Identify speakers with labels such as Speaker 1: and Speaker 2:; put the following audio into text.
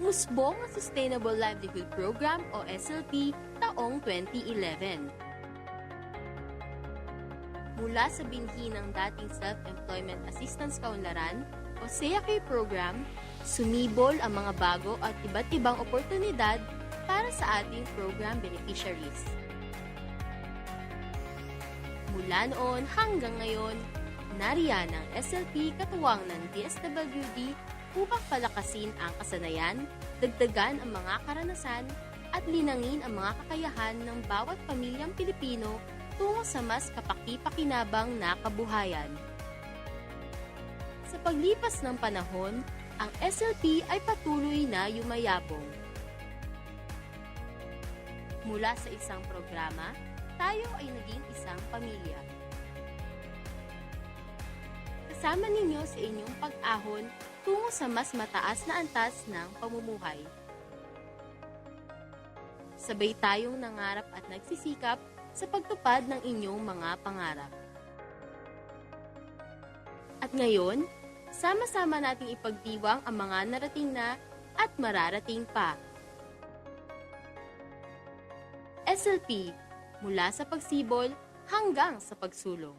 Speaker 1: umusbong ang Sustainable Livelihood Program o SLP taong 2011. Mula sa binhi ng dating Self-Employment Assistance Kaunlaran o SEAK program, sumibol ang mga bago at iba't ibang oportunidad para sa ating program beneficiaries. Mula noon hanggang ngayon, nariyan ang SLP katuwang ng DSWD upang palakasin ang kasanayan, dagdagan ang mga karanasan, at linangin ang mga kakayahan ng bawat pamilyang Pilipino tungo sa mas kapaki-pakinabang na kabuhayan. Sa paglipas ng panahon, ang SLP ay patuloy na yumayabong. Mula sa isang programa, tayo ay naging isang pamilya. Kasama ninyo sa inyong pag-ahon tungo sa mas mataas na antas ng pamumuhay. Sabay tayong nangarap at nagsisikap sa pagtupad ng inyong mga pangarap. At ngayon, sama-sama nating ipagdiwang ang mga narating na at mararating pa. SLP, mula sa pagsibol hanggang sa pagsulong.